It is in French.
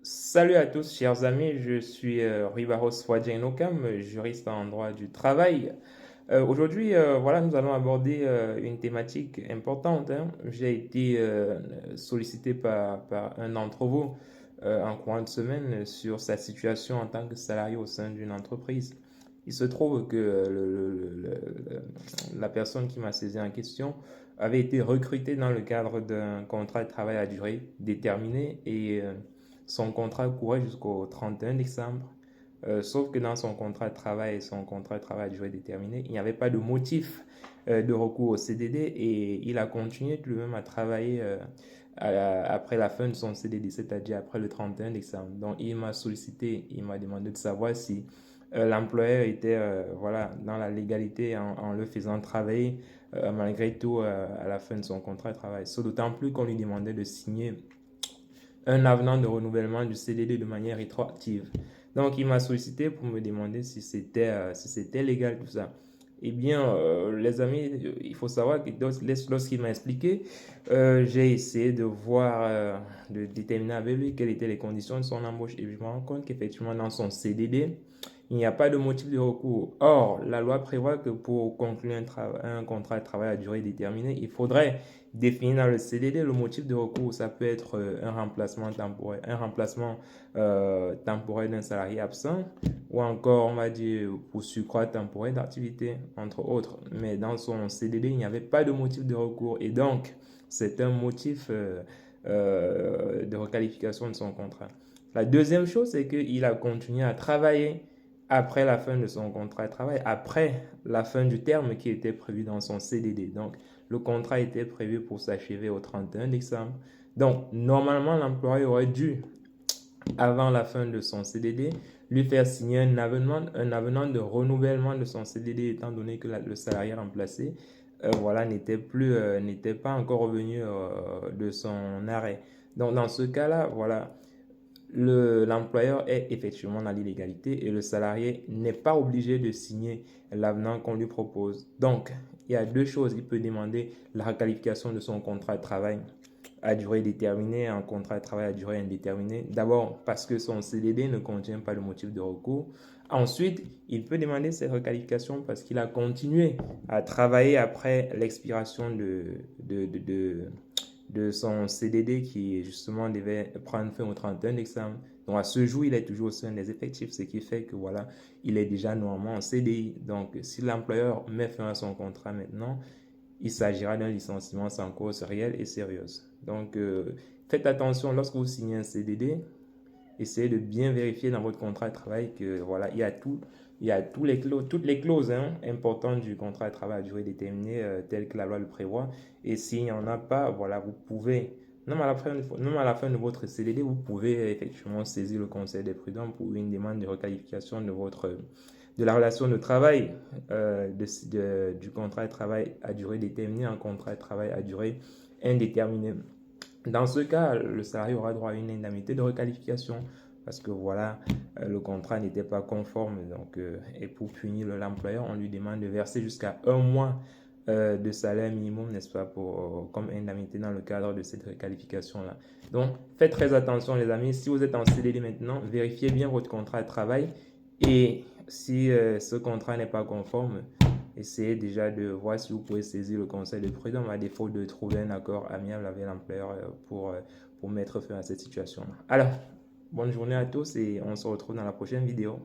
Salut à tous, chers amis, je suis Rivaros Wadjenokam, juriste en droit du travail. Aujourd'hui, voilà, nous allons aborder une thématique importante, hein. J'ai été sollicité par un d'entre vous en courant de semaine sur sa situation en tant que salarié au sein d'une entreprise. Il se trouve que la personne qui m'a saisi en question avait été recrutée dans le cadre d'un contrat de travail à durée déterminée et son contrat courait jusqu'au 31 décembre. Sauf que dans son contrat de travail et son contrat de travail à durée déterminée, il n'y avait pas de motif de recours au CDD et il a continué tout de même à travailler après la fin de son CDD, c'est-à-dire après le 31 décembre. Donc il m'a sollicité, il m'a demandé de savoir si l'employeur était voilà, dans la légalité en le faisant travailler malgré tout à la fin de son contrat de travail. C'est d'autant plus qu'on lui demandait de signer un avenant de renouvellement du CDD de manière rétroactive. Donc, il m'a sollicité pour me demander si c'était légal tout ça. Eh bien, les amis, il faut savoir que lorsqu'il m'a expliqué, j'ai essayé de voir, de déterminer avec lui quelles étaient les conditions de son embauche. Et je me rends compte qu'effectivement, dans son CDD, il n'y a pas de motif de recours. Or, la loi prévoit que pour conclure un contrat de travail à durée déterminée, il faudrait définir dans le CDD le motif de recours. Ça peut être un remplacement temporaire d'un salarié absent, ou encore, on va dire, pour surcroît temporaire d'activité, entre autres. Mais dans son CDD, il n'y avait pas de motif de recours. Et donc, c'est un motif de requalification de son contrat. La deuxième chose, c'est qu'il a continué à travailler après la fin de son contrat de travail, après la fin du terme qui était prévu dans son CDD. Donc, le contrat était prévu pour s'achever au 31 décembre. Donc, normalement, l'employeur aurait dû, avant la fin de son CDD, lui faire signer un avenant de renouvellement de son CDD, étant donné que le salarié remplacé voilà, n'était pas encore revenu de son arrêt. Donc, dans ce cas-là, voilà, l'employeur est effectivement dans l'illégalité et le salarié n'est pas obligé de signer l'avenant qu'on lui propose. Donc, il y a deux choses. Il peut demander la requalification de son contrat de travail à durée déterminée en contrat de travail à durée indéterminée. D'abord, parce que son CDD ne contient pas le motif de recours. Ensuite, il peut demander cette requalification parce qu'il a continué à travailler après l'expiration de son CDD qui justement devait prendre fin au 31 décembre. Donc à ce jour, il est toujours au sein des effectifs, ce qui fait que voilà, il est déjà normalement en CDI. Donc si l'employeur met fin à son contrat maintenant, il s'agira d'un licenciement sans cause réelle et sérieuse. Donc faites attention lorsque vous signez un CDD, essayez de bien vérifier dans votre contrat de travail que voilà, il y a toutes les clauses hein, importantes du contrat de travail à durée déterminée telles que la loi le prévoit. Et s'il n'y en a pas, voilà, vous pouvez, même à la fin de votre CDD, vous pouvez effectivement saisir le conseil des prud'hommes pour une demande de requalification de la relation de travail, du contrat de travail à durée déterminée en contrat de travail à durée indéterminée. Dans ce cas, le salarié aura droit à une indemnité de requalification parce que voilà, le contrat n'était pas conforme. Donc, et pour punir l'employeur, on lui demande de verser jusqu'à un mois de salaire minimum, n'est-ce pas, comme indemnité dans le cadre de cette requalification-là. Donc, faites très attention, les amis. Si vous êtes en CDD maintenant, vérifiez bien votre contrat de travail et si ce contrat n'est pas conforme, essayez déjà de voir si vous pouvez saisir le conseil de prud'homme à défaut de trouver un accord amiable avec l'employeur pour mettre fin à cette situation. Alors, bonne journée à tous et on se retrouve dans la prochaine vidéo.